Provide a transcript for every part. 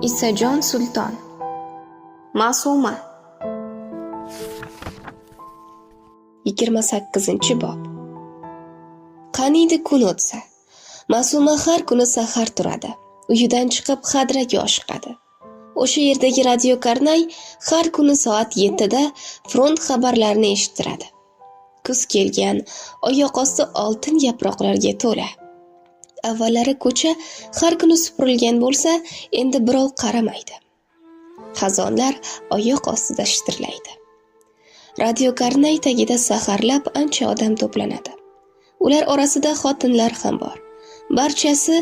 Isajon Sulton. Ma'suma. 28-bob. Qaniydi kun o'tsa, Ma'suma har kuni sahar turadi. Uyidan chiqib hadraga oshiqadi. O'sha yerdagi radio karnay har kuni soat 7 da front xabarlarini eshittiradi. Kuz kelgan, oyoq osti oltin yaproqlarga to'la. Avvallari ko'cha har kuni supurilgan bo'lsa, endi birov qaramaydi. Xazonlar oyoq ostida shitirlaydi. Radio karnay tagida saharlab ancha odam to'planadi. Ular orasida xotinlar ham bor. Barchasi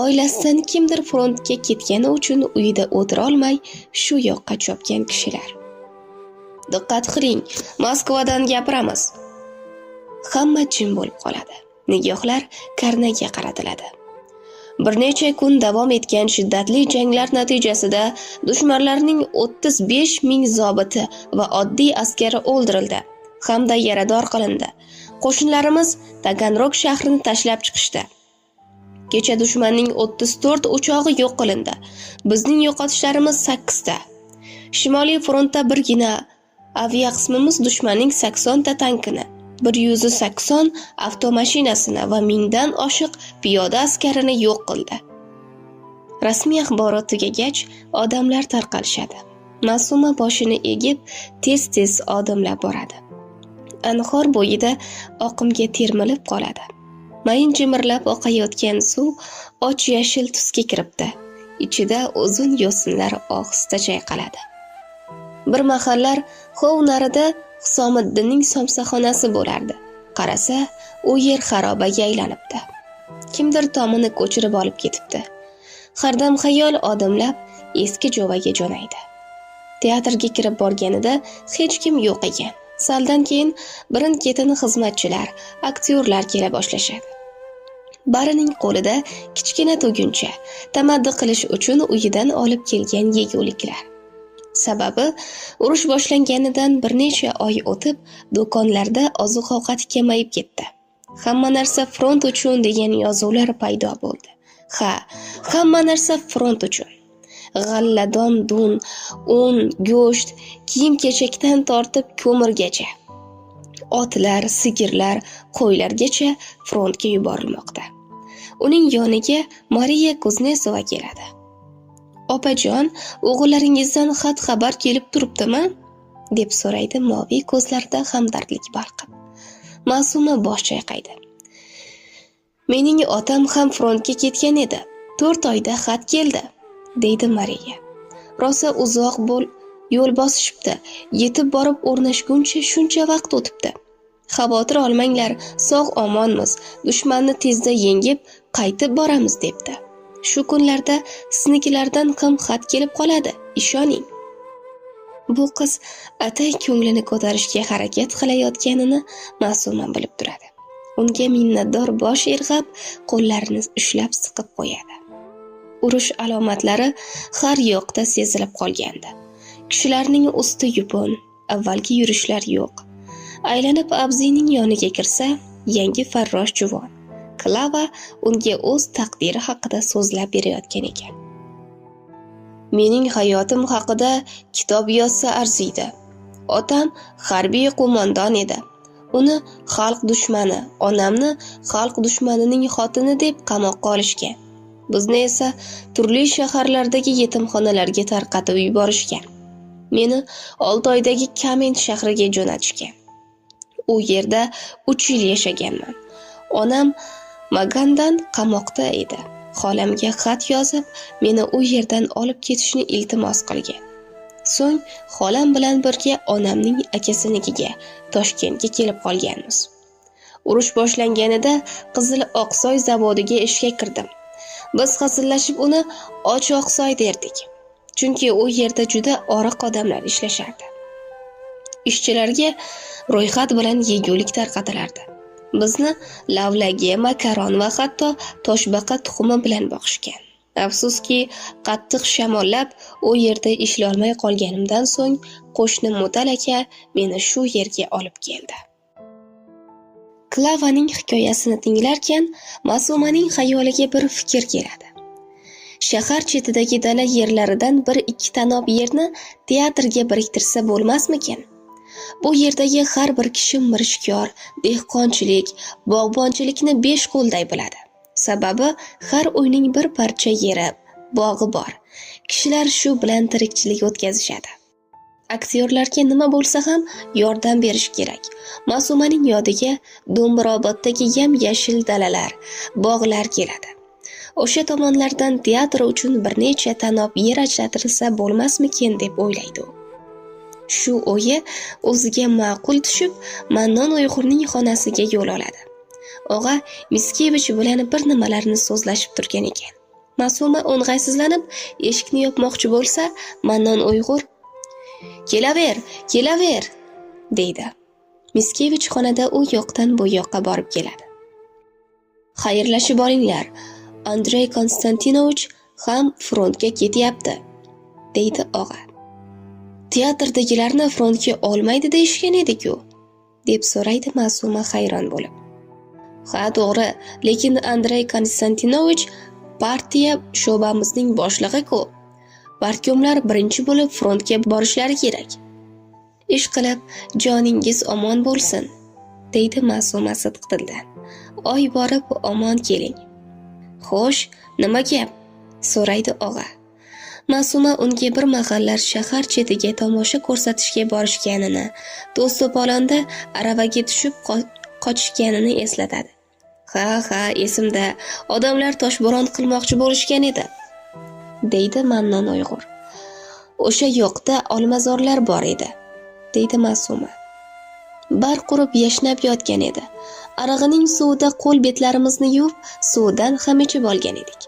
oilasidan kimdir frontga ketgani uchun uyida o'tira olmay shu yoqqa chopgan kishilar. Diqqat qiling, Moskvadan gapiramiz. Hamma jim bo'lib qoladi. Nigohlar karnayga qaratiladi. Bir necha kun davom etgan shiddatli janglar natijasida dushmanlarning 35 ming zobiti va oddiy askari o'ldirildi hamda yarador qilindi. Qo'shinlarimiz Taganrog shahrini tashlab chiqishdi. Kecha dushmanning 34 uchog'i yo'q qilindi. Bizning yo'qotishlarimiz 8 ta. Shimoliy frontda birgina aviaqismimiz dushmanning 80 ta tankini, 180 avtomashinasini va 1000 dan oshiq piyoda askarini yo'q qildi. Rasmiy axborot tugagach, odamlar tarqalishadi. Ma'suma boshini egib, tez-tez odimlab boradi. Anhor bo'yida oqimga termilib qoladi. Mayin jimirlab oqayotgan suv och yashil tusga kiribdi. Ichida uzun yo'sinlar ohista chayqaladi. Bir mahallar hov narida Husomiddinning somsaxonasi bo'lardi. Qarasa, u yer xarobaga aylanibdi. Kimdir tomini ko'chirib olib ketibdi. Hardam xayol odimlab eski jo'vaga jo'naydi. Teatrga kirib borganida hech kim yo'q ekan. Saldan keyin birin-ketin xizmatchilar, aktyorlar kela boshlashadi. Barining qo'lida kichkina tuguncha, tamaddi qilish uchun uyidan olib kelgan yeguliklar. Sababi, urush boshlanganidan bir necha oy o'tib, do'konlarda oziq-ovqat kamayib ketdi. Hamma narsa front uchun degan yozuvlar paydo bo'ldi. Ha, hamma narsa front uchun. G'alladon dun, un, go'sht, kiyim-kechakdan tortib ko'mirgacha. Otlar, sigirlar, qo'ylargacha frontga yuborilmoqda. Uning yoniga Mariya Kuznetsova keladi. "Opajon, o'g'illaringizdan xat xabar kelib turibdimi?" deb so'raydi moviy ko'zlarida hamdardlik balqib. Ma'suma bosh chayqaydi. "Mening otam ham frontga ketgan edi. 4 oyda xat keldi", deydi Mariya. "Rosa uzoq yo'l bosishibdi. Yetib borib o'rnashguncha shuncha vaqt o'tibdi. Xavotir olmanglar, sog' omonmiz. Dushmanni tezda yengib, qaytib boramiz", debdi. "Shu kunlarda siznikilardan ham xat kelib qoladi, ishoning." Bu qiz atay ko'nglini ko'tarishga harakat qilayotganini Ma'suma bilib turadi. Unga minnatdor bosh irg'ab, qo'llarini ushlab siqib qo'yadi. Urush alomatlari har yoqda sezilib qolgandi. Kishilarning usti yupun, avvalgi yurishlar yo'q. Aylanib Abzining yoniga kirsa, yangi farrosh juvon Klava unga o'z taqdiri haqida so'zlab berayotgan ekan. "Mening hayotim haqida kitob yozsa arziydi. Otam harbiy qo'mondon edi. Uni xalq dushmani, onamni xalq dushmanining xotini deb qamoqqa olishgan. Bizni esa turli shaharlardagi yetimxonalarga tarqatib yuborishgan. Meni 6 oydagi Kament shahriga jo'natishgan. U yerda 3 yil yashaganman. Onam Magandan qamoqda edi. Xolamga xat yozib, meni u yerdan olib ketishni iltimos qilgan. So'ng xolam bilan birga onamning akasinikiga, Toshkentga kelib qolganmiz. Urush boshlanganida Qizil Oqsoy zavodiga ishga kirdim. Biz hazillashib uni Och Oqsoy derdik. Chunki u yerda juda oriq odamlar ishlashardi. Ishchilarga ro'yxat bilan yegulik tarqatilardi. Bizni lavlagi, makaron va hatto toshbaqa tuxumi bilan boqishgan. Afsuski, qattiq shamollab u yerda ishlolmay qolganimdan so'ng qo'shni Mutal aka meni shu yerga olib keldi." Klavaning hikoyasini tinglarkan, Ma'sumaning xayoliga bir fikr keladi. Shahar chetidagi dala yerlaridan bir ikki tanob yerni teatrga biriktirsa bo'lmasmikin? Bu yerdagi har bir kishi mirishkor, dehqonchilik, bog'bonchilikni besh qo'lday biladi. Sababi har uyning bir parcha yeri, bog'i bor. Kishilar shu bilan tirikchilik o'tkazishadi. Aktyorlarga nima bo'lsa ham yordam berish kerak. Ma'sumaning yodiga Do'mbiroboddagi yam-yashil dalalar, bog'lar keladi. O'sha tomonlardan teatr uchun bir necha tanob yer ajratilsa bo'lmasmikin deb o'ylaydi u. Shu o'yi o'ziga ma'qul tushib, Mannon Uyg'urning xonasiga yo'l oladi. Og'a Miskevich bilan bir nimalarni so'zlashib turgan ekan. Ma'suma o'ng'aysizlanib eshikni yopmoqchi bo'lsa, Mannon Uyg'ur "Kelaver", deydi. Miskevich xonada u yoqdan bu yoqqa borib keladi. "Xayrlashib olinglar. Andrey Konstantinovich ham frontga ketyapti", deydi og'a. "Teatrdagilarni frontga olmaydi deyishgan edi-ku", deb so'raydi Ma'suma hayron bo'lib. "Ha, to'g'ri, lekin Andrey Konstantinovich partiya sho'bamizning boshlig'i-ku. Partiyomlar birinchi bo'lib frontga borishlari kerak. Ishqilib, joningiz omon bo'lsin", deydi Ma'suma sidq dildan. "Oy borib omon keling." "Xo'sh, nima gap?" so'raydi og'a. Ma'suma unga bir mahallar shahar chetiga tomosha ko'rsatishga borishganini, To'sto'polonda aravaga tushib qochishganini eslatadi. Ha, esimda. Odamlar toshbo'ron qilmoqchi bo'lishgan edi", deydi Mannon Uyg'ur. "O'sha yoqda olmazorlar bor edi", deydi Ma'suma. "Bar qurib yashnab yotgan edi. Arig'ining suvida qo'l betlarimizni yuvib, suvdan ham ichib olgan edik."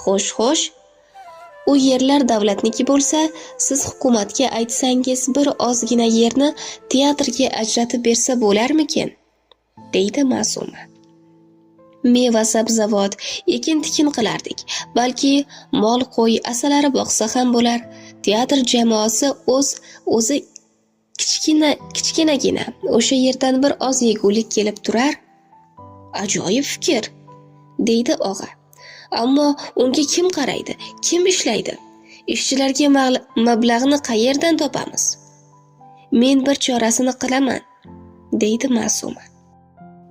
Xo'sh, u yerlar davlatniki bo'lsa, siz hukumatga aytsangiz bir ozgina yerni teatrga ajratib bersa bo'larmikin?" deydi Ma'suma. "Meva sabzavot, ekin-tikin qilardik. Balki mol qo'y asalari boqsa ham bo'lar. Teatr jamoasi o'zi kichkinagina o'sha yerdan bir oz yegulik kelib turar." "Ajoyib fikr", deydi og'a. "Ammo unga kim qaraydi, kim ishlaydi? Ishchilarga mablag'ni qayerdan topamiz?" "Men bir chorasini qilaman", deydi Ma'suma.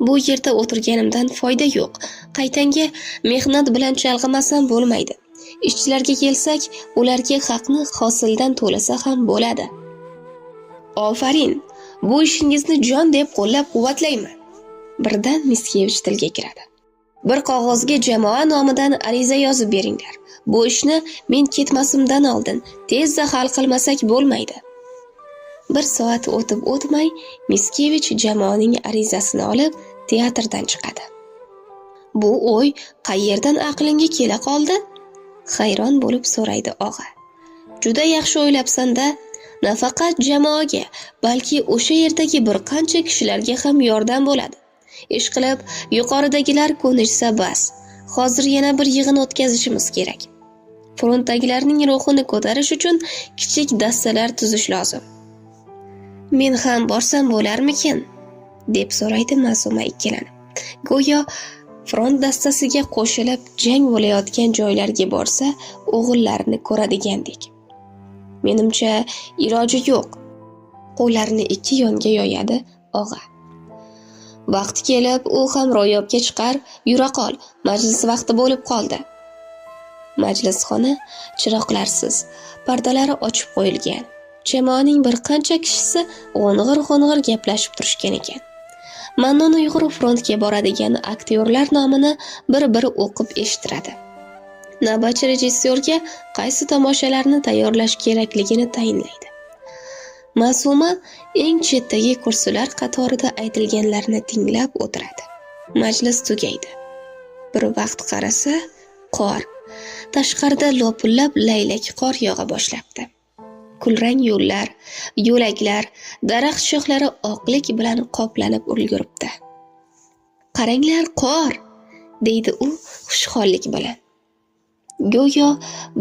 "Bu yerda o'tirganimdan foyda yo'q. Qaytanga mehnat bilan chalg'imasam bo'lmaydi. Ishchilarga kelsak, ularga haqni hosildan to'lasa ham bo'ladi." "Ofarin, bu ishingizni jon deb qo'llab-quvvatlayman", birdan Miskevich tilga kiradi. "Bir qog'ozga jamoa nomidan ariza yozib beringlar. Bu ishni men ketmasimdan oldin tezda hal qilmasak bo'lmaydi." Bir soat o'tib o'tmay Miskevich jamoaning arizasini olib teatrdan chiqadi. "Bu o'y qayerdan aqlingga kela qoldi?" hayron bo'lib so'raydi og'a. "Juda yaxshi o'ylabsan-da. Nafaqat jamoaga, balki o'sha yerdagi bir qancha kishilarga ham yordam bo'ladi. Ishqilib, yuqoridagilar ko'nishsa bas. Hozir yana bir yig'in o'tkazishimiz kerak. Frontdagilarning ruhini ko'tarish uchun kichik dastalar tuzish lozim." "Men ham borsam bo'larmikin?" deb so'raydi Ma'suma ikkilanib. Go'yo front dastasiga qo'shilib jang bo'layotgan joylarga borsa, o'g'illarini ko'radigandek. "Menimcha, iloji yo'q", qo'llarini ikki yonga yoyadi og'a. "Vaqti kelib, u ham ro'yobga chiqar. Yura qol, majlis vaqti bo'lib qoldi." Majlisxona chiroqlarsiz, pardalari ochib qo'yilgan. Jamoaning bir qancha kishisi g'o'ng'ir gaplashib turishgan ekan. Mannon Uyg'ur frontga boradigan aktyorlar nomini bir o'qib eshittiradi. Navbatchi rejissyorga qaysi tomoshalarni tayyorlash kerakligini tayinlaydi. Ma'suma eng chetdagi kursilar qatorida aytilganlarni tinglab o'tiradi. Majlis tugaydi. Bir vaqt qarasa, qor. Tashqarida lopullab laylak qor yog'a boshlabdi. Kulrang yo'llar, yo'laklar, daraxt shoxlari oqlik bilan qoplanib ulguribdi. "Qaranglar, qor", deydi u xushxollik bilan. Go'yo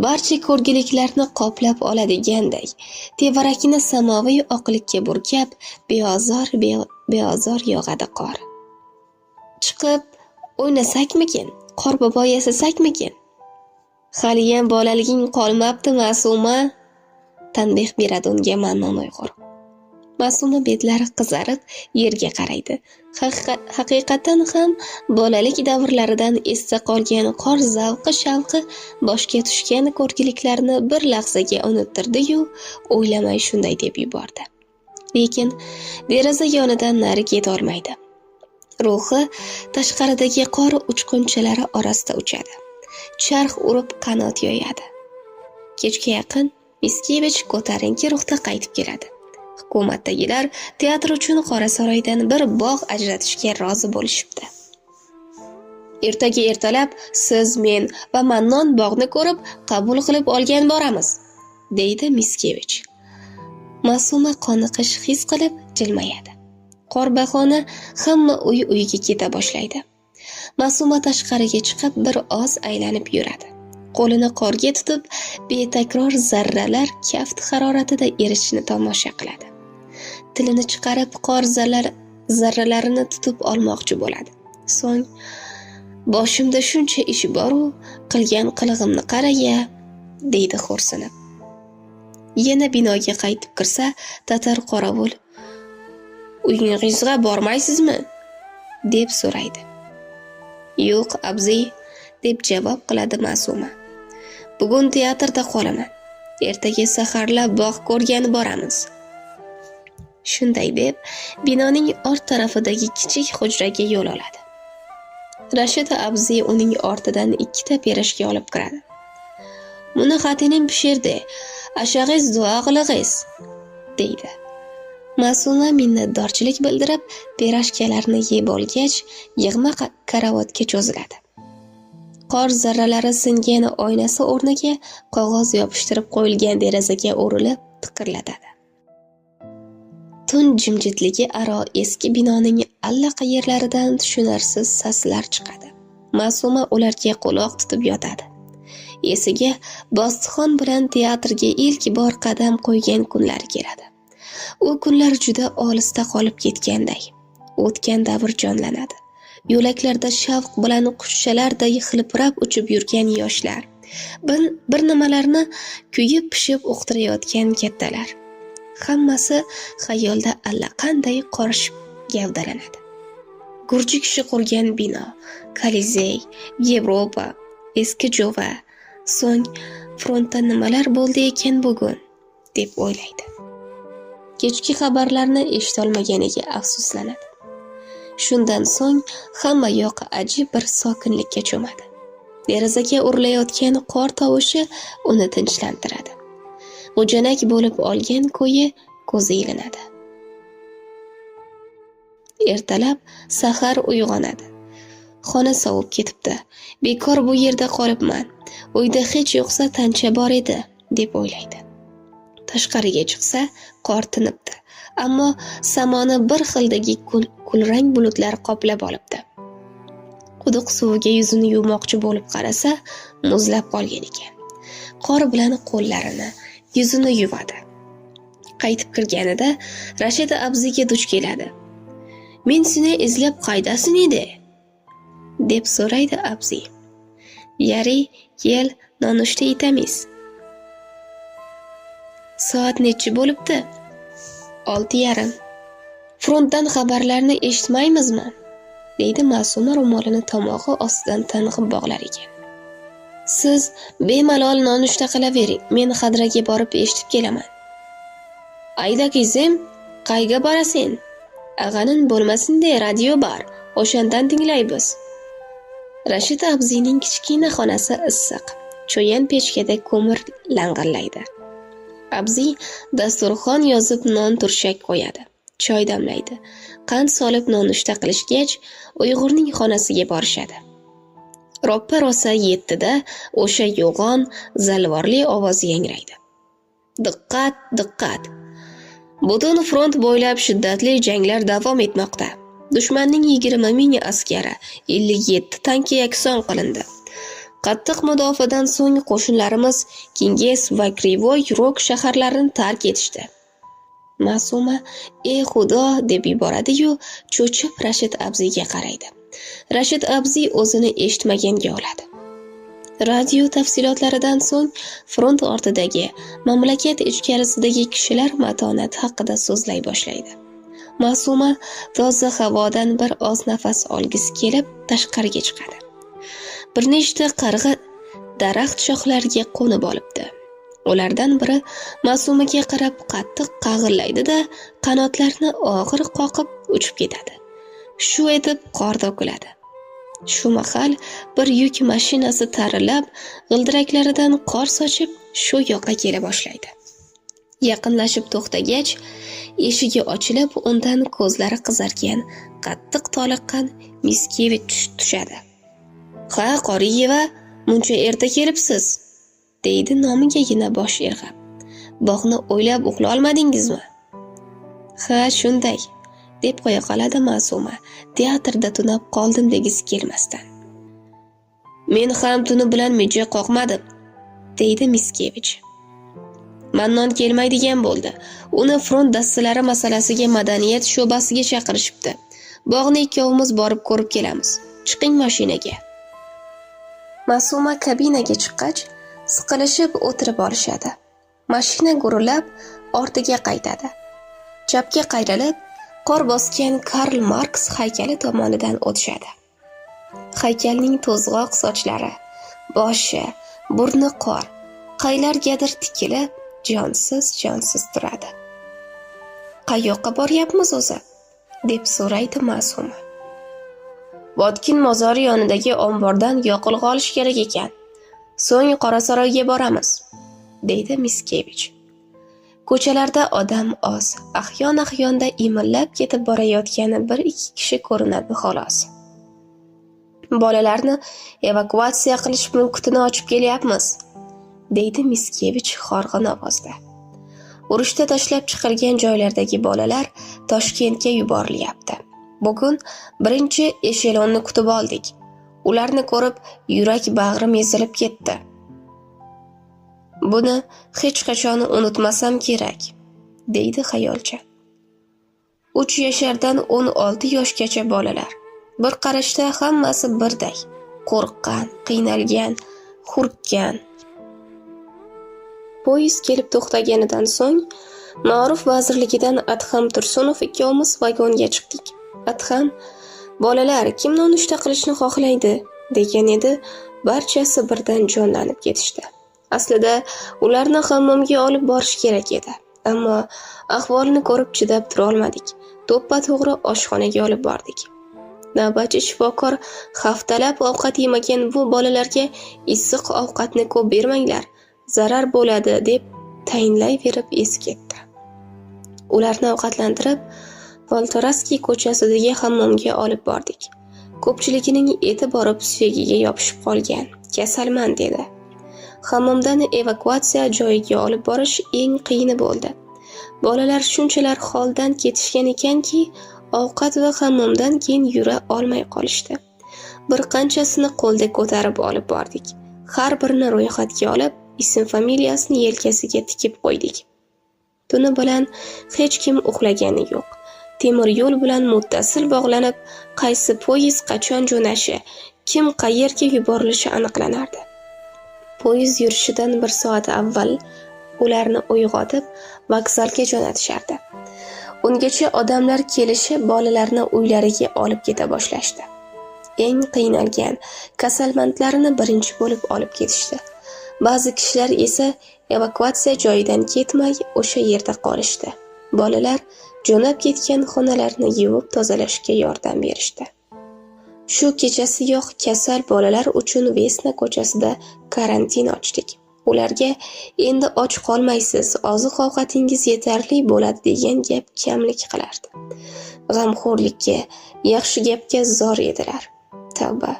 barcha ko'rgiliklarni qoplab oladiganday, tevarakni samoviy oqlikka burkab, beozor yog'adi qor. "Chiqib o'ynasakmikin, qorbobo yasasakmikin?" Haliyam bolaliging qolmabdi, Ma'suma, tanbeh beradi unga Mannon Uyg'ur. Ma'suma betlari qizarib yerga qaraydi. Haqiqatan ham bolalik davrlaridan esda qolgan qor zavqi-shavqi boshga tushgan ko'rgiliklarni bir lahzaga unuttirdi-yu, o'ylamay shunday deb yubordi. Lekin deraza yonidan nari ketolmaydi. Ruhi tashqaridagi qor uchqunchalari orasida uchadi. Charx urib qanot yoyadi. Kechga yaqin Miskevich ko'tarinki ruhda qaytib keladi. Hukumatdagilar teatr uchun Qorasaroydan bir bog' ajratishga rozi bo'lishibdi. Ertaga ertalab siz, men va Mannon bog'ni ko'rib, qabul qilib olgan boramiz, deydi Miskevich. Ma'suma qoniqish his qilib jilmayadi. Qor bahona hamma uy-uyiga keta boshlaydi. Ma'suma tashqariga chiqib bir oz aylanib yuradi. Qo'lini qorga tutib, betakror zarralar kaft haroratida erishishini tomosha qiladi. Tilini chiqarib qor zarralarini tutib olmoqchi bo'ladi. So'ng boshimda shuncha ish bor-u, qilgan qilig'imni qara-ya, deydi xo'rsinib. Yana binoga qaytib kirsa, tatar qorovul uyingizga bormaysizmi? deb so'raydi. Yo'q, abzi, deb javob qiladi Ma'suma. Bugun teatrda qolaman. Ertaga saharlab bog' ko'rgani boramiz. Shunday deb, binoning ort tarafidagi kichik hujraga yo'l oladi. Rashid abzi uning ortidan ikkita perashka olib kiradi. Buni xatinim pishirdi, ashag'iz duo qilag'iz, deydi. Ma'suma minnatdorchilik bildirib, perashkalarni yeb olgach, yig'ma karavotga cho'ziladi. Qor zarralari singan oynasi o'rniga qog'oz yopishtirib qo'yilgan derazaga o'rilib tiqirlatadi. Tun jimjitligi aro eski binoning allaqayerlaridan tushunarsiz saslar chiqadi. Ma'suma ularga quloq tutib yotadi. Esiga Bostixon bilan teatrga ilk bor qadam qo'ygan kunlari keladi. U kunlar juda olisda qolib ketganday. O'tgan davr jonlanadi. Yo'laklarda shavq bilan qushchalarday xilpirab uchib yurgan yoshlar, bir nimalarni kuyib pishib o'qtirayotgan kattalar. Hammasi xayolda allaqanday qorishib gavdalanadi. Gurji kishi qurgan bino, Kolizey, Yevropa, eski Jova, so'ng frontda nimalar bo'ldi ekan bugun, deb o'ylaydi. Kechki xabarlarni eshitolmaganiga afsuslanadi. Shundan so'ng hamma yoq ajib bir sokinlikka cho'madi. Derazaga urilayotgan qor tovushi uni tinchlantiradi. G'ujanak bo'lib olgan ko'yi ko'zi ilinadi. Ertalab sahar uyg'onadi. Xona sovib ketibdi. Bekor bu yerda qolibman. Uyda hech yo'qsa tancha bor edi, deb o'ylaydi. Tashqariga chiqsa, qor tinibdi. Ammo samoni bir xildagi kulrang bulutlar qoplab olibdi. Quduq suviga yuzini yuvmoqchi bo'lib qarasa, muzlab qolgan ekan. Qor bilan qo'llarini, yuzini yuvadi. Qaytib kirganida Rashid abziga duch keladi. "Men seni izlab qaydasin edi?" deb so'raydi abzi. "Yari, kel, nonushta etamiz." "Soat nechi bo'libdi?" 6:30. "Frontdan xabarlarni eshitmaymizmi?" deydi Ma'suma ro'molini tomog'i ostidan tang'ib bog'lar ekan. "Siz bemalol nonushta qilavering, men hadraga borib eshitib kelaman." "Ayda qizim, qayga borasen? Ag'anin bo'lmasin-de, radio bor, o'shandan tinglaymiz." Rashid abzining kichkina xonasi issiq, cho'yan pechkada ko'mir lang'illaydi. Abzi dasturxon yozib non turshak qo'yadi, choy damlaydi. Qand solib nonushta qilishgach, Uyg'urning xonasiga borishadi. Roppa rosa 7da o'sha yo'g'on, zalvorli ovoz yangraydi. "Diqqat, diqqat! Butun front bo'ylab shiddatli janglar davom etmoqda. Dushmanning 20 ming askari, 57 tanki yakson qilindi. Qattiq mudofaadan so'ng qo'shinlarimiz Kinges va Krivoy Rog shaharlarini tark etishdi." Ma'suma "Ey Xudo" deb yuboradi-yu, cho'chib Rashid abziga qaraydi. Rashid abzi o'zini eshitmaganga oladi. Radio tafsilotlaridan so'ng front ortidagi, mamlakat ichkarisidagi kishilar matonati haqida so'zlay boshlaydi. Ma'suma toza havodan bir oz nafas olgisi kelib tashqariga chiqadi. Bir nechta qarg'a daraxt shoxlariga qo'nib olibdi. Ulardan biri Ma'sumaga qarab qattiq qag'illaydi-da, qanotlarini og'ir qoqib uchib ketadi. Shu etib qor to'kiladi. Shu mahal bir yuk mashinasi tarillab, g'ildiraklaridan qor sochib, shu yoqqa kela boshlaydi. Yaqinlashib to'xtagach, eshigi ochilib, undan ko'zlari qizargan, qattiq toliqqan Miskevich tushadi. "Ha, Qoriyeva, muncha erta kelibsiz", deydi nomigagina bosh irg'ab. "Bog'ni o'ylab uxla olmadingizmi?" "Ha, shunday", deb qo'ya qoladi Ma'suma, teatrda tunab qoldim degisi kelmasdan. "Men ham tuni bilan mijja qoqmadim", deydi Miskevich. "Mannon kelmaydigan bo'ldi. Uni front dastalari masalasiga madaniyat sho'basiga chaqirishibdi. Bog'ni ikkovimiz borib ko'rib kelamiz. Chiqing mashinaga." Ma'suma kabinaga chiqqach, siqilishib o'tirib olishadi. Mashina gurillab ortiga qaytadi. Chapga qayrilib, qor bosgan Karl Marks haykali tomonidan o'tishadi. Haykalning to'zg'oq sochlari, boshi, burni qor, qaylargadir tikilib, jonsiz turadi. "Qayoqqa boryapmiz o'zi?" deb so'raydi Ma'suma. "Botkin mozori yonidagi ombordan yoqilg'i olish kerak ekan. So'ng Qorasaroyga boramiz", deydi Miskevich. Ko'chalarda odam oz, ahyon-ahyonda imillab ketib borayotgani bir ikki kishi ko'rinadi xolos. "Bolalarni evakuatsiya qilish punktini ochib kelyapmiz", deydi Miskevich horg'in ovozda. "Urushda tashlab chiqilgan joylardagi bolalar Toshkentga yuborilyapti. Bugun birinchi eshelonni kutib oldik. Ularni ko'rib, yurak bag'rim ezilib ketdi. Buni hech qachon unutmasam kerak", deydi xayolchan. 3 yashardan 16 yoshgacha bolalar. Bir qarashda hammasi birday. Qo'rqqan, qiynalgan, hurkkan. Poyezd kelib to'xtaganidan so'ng Ma'ruf vazirligidan Adham Tursunov ikkovimiz vagonga chiqdik. Adham, "Bolalar kim nonushta qilishni xohlaydi?" degan edi. Barchasi birdan jonlanib ketishdi. Aslida ularni hammomga olib borish kerak edi. Ammo ahvolni ko'rib chidab tura olmadik. To'ppa-to'g'ri oshxonaga olib bordik. Navbatchi shifokor haftalab ovqat yemagan bu bolalarga issiq ovqatni ko'p bermanglar, zarar bo'ladi deb tayinlayverib esi ketdi. Ularni ovqatlantirib, Poltoraskiy ko'chasidagi hammomga olib bordik. Ko'pchiligining eti borib suyagiga yopishib qolgan. "Kasalman", dedi. Hammomdan evakuatsiya joyiga olib borish eng qiyini bo'ldi. Bolalar shunchalar holdan ketishgan ekanki, ovqat va hammomdan keyin yura olmay qolishdi. Bir qanchasini qo'lda ko'tarib olib bordik. Har birini ro'yxatga olib, ism-familiyasini yelkasiga tikib qo'ydik. Tuni bilan hech kim uxlagani yo'q. Temir yo'l bilan muttasil bog'lanib, qaysi poyezd qachon jo'nashi, kim qayerga yuborilishi aniqlanardi. Poyezd yurishidan 1 soat avval ularni uyg'otib, vokzalga jo'natishardi. Ungacha odamlar kelishib, bolalarni uylariga olib keta boshlashdi. Eng qiynalgan kasalmandlarni birinchi bo'lib olib ketishdi. Ba'zi kishilar esa evakuatsiya joyidan ketmay o'sha yerda qolishdi. Bolalar jo'nab ketgan xonalarni yuvib tozalashga yordam berishdi. Shu kechasiyoq kasal bolalar uchun Vesna ko'chasida karantin ochdik. Ularga "Endi och qolmaysiz, oziq-ovqatingiz yetarli bo'ladi" degan gap kamlik qilardi. G'amxo'rlikka, yaxshi gapga zor edilar. Tavba,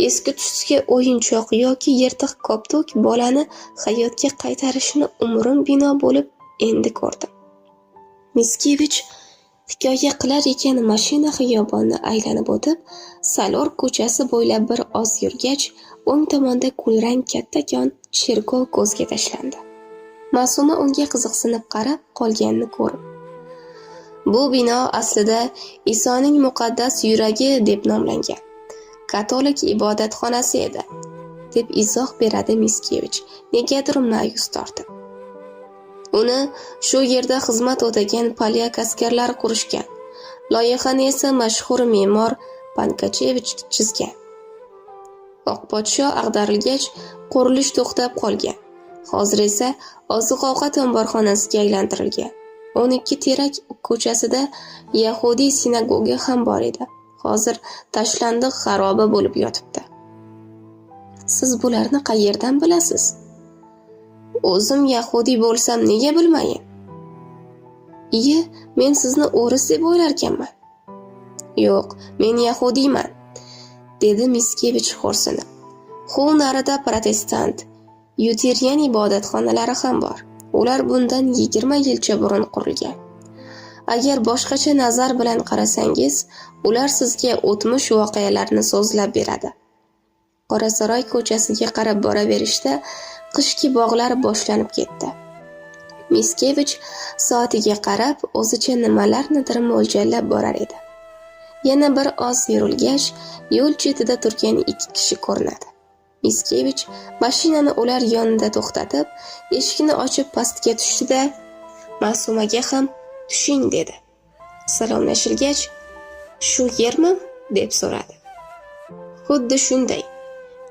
eski tuski o'yinchoq yoki yirtiq koptok bolani hayotga qaytarishini umrim bino bo'lib endi ko'rdim. Miskevich hikoya qilar ekan, mashina xiyobonni aylanib o'tib, Salor ko'chasi bo'ylab bir oz yurgach, o'ng tomonda kulrang kattakon cherkov ko'zga tashlandi. Ma'suma unga qiziqsinib qarab qolganini ko'rib, "Bu bino aslida Isoning muqaddas yuragi deb nomlangan. Katolik ibodatxonasi edi", deb izoh beradi Miskevich negadir ma'yus tortib. Uni shu yerda xizmat o'tagan polyak askarlari qurishgan. Loyihani esa mashhur me'mor Pankachevich chizgan. Oq podsho ag'darilgach, qurilish to'xtab qolgan. Hozir esa oziq-ovqat omborxonasiga aylantirilgan. 12 Terak ko'chasida Yahudiy sinagoga ham bor edi. Hozir tashlandiq xaroba bo'lib yotibdi. Siz bularni qayerdan bilasiz? O'zim Yahudiy bo'lsam nega bilmayin? Iye, men sizni o'ris deb o'ylarkanman. Yo'q, men Yahudiyman, dedi Miskevich xo'rsinib. Hu narida protestant, Luterian ibodatxonalari ham bor. Ular bundan 20 yilcha burun qurilgan. Agar boshqacha nazar bilan qarasangiz, ular sizga o'tmish voqealarni so'zlab beradi. Qorasaroy ko'chasiga qarab boraverishda qishki bog'lar boshlanib ketdi. Miskevich soatiga qarab o'zicha nimalarnidir mo'ljallab borar edi. Yana bir oz yurilgach, yo'l chetida turgan 2 kishi ko'rinadi. Miskevich mashinani ular yonida to'xtatib, eshikni ochib pastga tushdi-da, Ma'sumaga ham tushing dedi. Salomlashilgach, shu yermi deb so'radi. Xuddi shunday.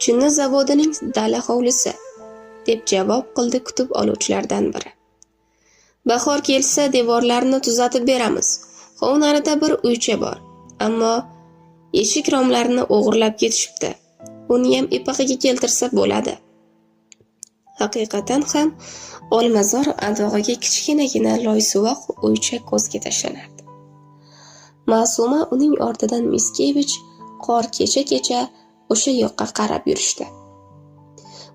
Chinni zavodining dala hovlisi, deb javob qildi kutib oluvchilardan biri. Bahor kelsa devorlarni tuzatib beramiz. Hovnarida bir uycha bor, ammo eshik romlarini o'g'irlab ketishibdi. Uni ham epag'iga keltirsa bo'ladi. Haqiqatan ham Olmazor adog'iga kichkinagina loysuvoq uycha ko'zga tashlanardi. Ma'suma uning ortidan Miskevich qor kecha-kecha o'sha yoqqa qarab yurishdi.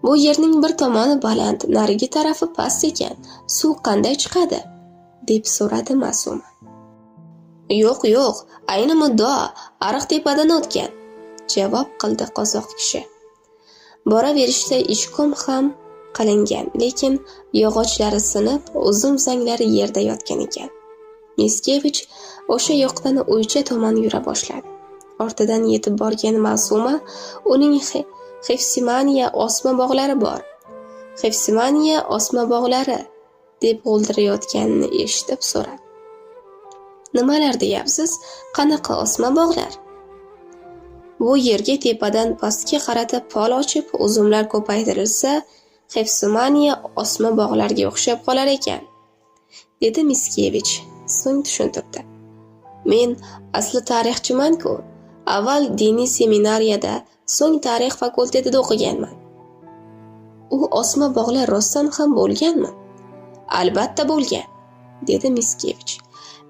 Bu yerning bir tomoni baland, narigi tarafi past ekan. Suv qanday chiqadi? deb so'radi Ma'suma. Yo'q, ayni muddao ariq tepadan o'tgan, javob qildi qozoq kishi. Boraverishda ishkom ham qilingan, lekin yog'ochlari sinib, uzum zanglari yerda yotgan ekan. Miskevich o'sha yoqdan uycha tomon yura boshladi. Ortidan yetib borgan Ma'suma uning Xefsimaniya osma bog'lari bor. Xefsimaniya osma bog'lari deb g'o'ldirayotganini eshitib so'radi. Nimalar deyapsiz? Qanaqa osma bog'lar? Bu yerga tepadan pastga qarata pol ochib, uzumlar ko'paytirilsa, Xefsimaniya osma bog'larga o'xshab qolar ekan, dedi Miskevich. So'ng tushuntirdi. Men asli tarixchiman-ku. Avval diniy seminariyada, so'ng tarix fakultetida o'qiganman. U osma bog'lar rostdan ham bo'lganmi? Albatta bo'lgan, dedi Miskevich.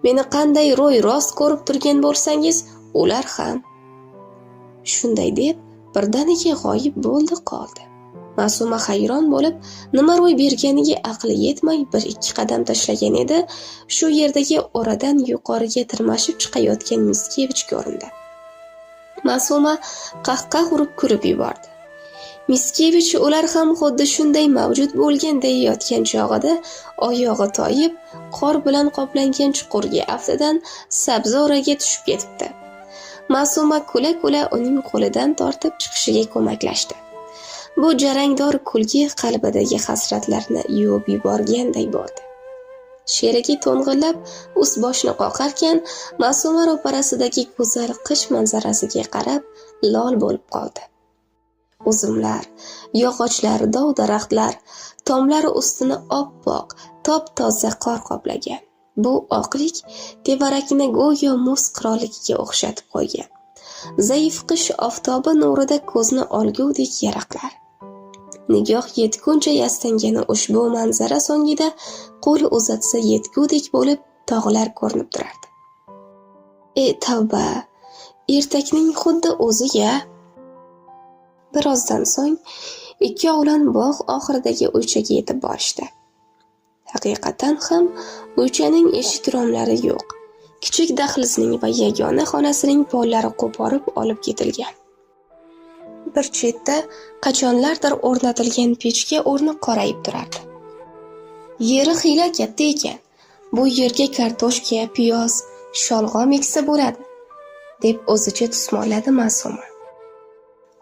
Meni qanday ro'y rost ko'rib turgan bo'lsangiz, ular ham. Shunday deb birdaniga g'oyib bo'ldi qoldi. Ma'suma hayron bo'lib, nima ro'y berganiga aqli yetmay 1-2 qadam tashlagan edi, shu yerdagi oradan yuqoriga tirmashib chiqayotgan Miskevich ko'rindi. Ma'suma qahqah urib kulib yubordi. Miskevich ular ham xuddi shunday mavjud bo'lganday yotgan chog'ida oyog'i toyib, qor bilan qoplangan chuqurga aftidan sabzi o'raga tushib ketibdi. Ma'suma kula-kula uning qo'lidan tortib chiqishiga ko'maklashdi. Bu jarangdor kulgi qalbidagi hasratlarni yuvib yuborganday bo'ldi. Sherigi to'ng'illab ust-boshni qoqarkan, Ma'suma ro'parasidagi go'zal qish manzarasiga qarab lol bo'lib qoldi. Uzumlar, yog'ochlar, dov-daraxtlar, tomlari ustini oppoq, top-toza qor qoplagan. Bu oqlik tevarakni go'yo muz qiroligiga o'xshatib qo'ygan. Zaif qish oftobi nurida ko'zni olgudek yaraqlar. Nigoh yetguncha yastangani ushbu manzara so'ngida qo'l uzatsa yetgudek bo'lib tog'lar ko'rinib turardi. Tavba, ertakning xuddi o'zi-ya. Birozdan so'ng ikkovlon bog' oxiridagi uychaga yetib borishdi. Haqiqatan ham uychaning eshik romlari yo'q. Kichik dahlizning va yagona xonasining pollari qo'porib olib ketilgan. Bir chetda qachonlardir o'rnatilgan pechga o'rni qorayib turardi. Yeri xiyla katta ekan. Bu yerga kartoshka, piyoz, sholg'om eksa bo'ladi, deb o'zicha tusmolladi Ma'suma.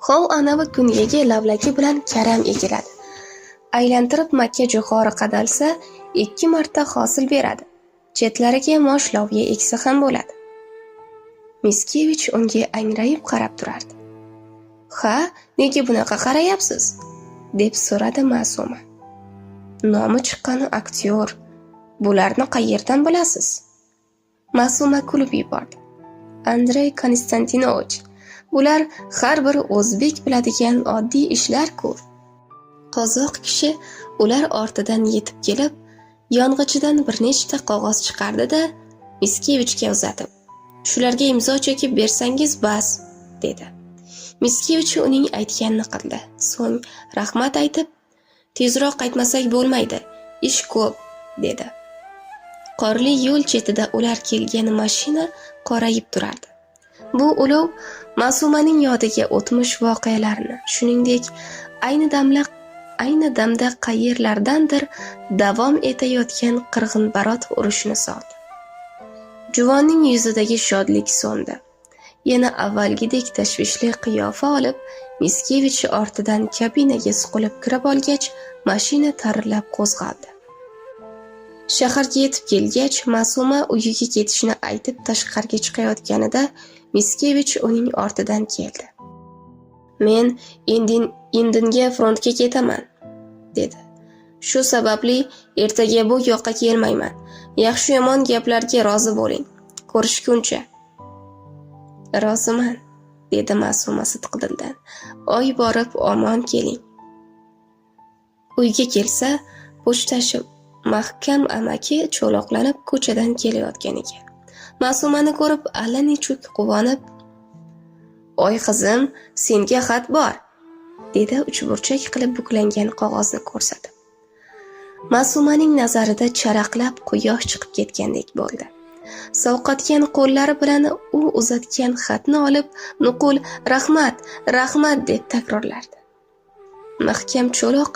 Hov anavi kungagi lavlagi bilan karam ekiladi. Aylantirib makka jo'xori qadalsa 2 marta hosil beradi. Chetlariga mosh lavya eksa ham bo'ladi. Miskevich unga angrayib qarab turardi. "Ha, nega bunaqa qarayapsiz?" deb so'radi Ma'suma. "Nomi chiqqan aktyor. Bularni qayerdan bilasiz?" Ma'suma kulib yubordi. "Andrey Konstantinovich, bular har bir o'zbek biladigan oddiy ishlar-ku." Qozoq kishi ular ortidan yetib kelib, yong'ichidan bir nechta qog'oz chiqardi-da, Miskevichga uzatib, "Shularga imzo chekib bersangiz bas", dedi. Miskevich uning aytganini qildi. So'ng rahmat aytib, "Tezroq qaytmasak bo'lmaydi, ish ko'p", dedi. Qorli yo'l chetida ular kelgan mashina qorayib turardi. Bu ulov Ma'sumaning yodiga o'tmish voqealarni, shuningdek, ayni damda qayerlardandir davom etayotgan qirg'inbarot urushni soldi. Juvonning yuzidagi shodlik so'ndi. Yana avvalgidek tashvishli qiyofa olib, Miskevich ortidan kabinaga suqilib kirib olgach, mashina tarillab qo'zg'aldi. Shaharga yetib kelgach, Ma'suma uyiga ketishni aytib tashqariga chiqayotganida Miskevich uning ortidan keldi. "Men indinga frontga ketaman", dedi. "Shu sababli ertaga bu yoqqa kelmayman. Yaxshi-yomon gaplarga rozi bo'ling. Ko'rishguncha." "Roziman", dedi Ma'suma sidqidildan. "Oy borib omon keling." Uyga kelsa, pochtachi Mahkam amaki cho'loqlanib ko'chadan kelayotgan ekan. Ma'sumani ko'rib allanechuk quvonib, "Oy qizim, senga xat bor", dedi uchburchak qilib buklangan qog'ozni ko'rsatib. Ma'sumaning nazarida charaqlab quyosh chiqib ketgandek bo'ldi. Sovqatgan qo'llari bilan u uzatgan xatni olib, nuqul "Rahmat, rahmat" deb takrorlardi. Mahkam cho'loq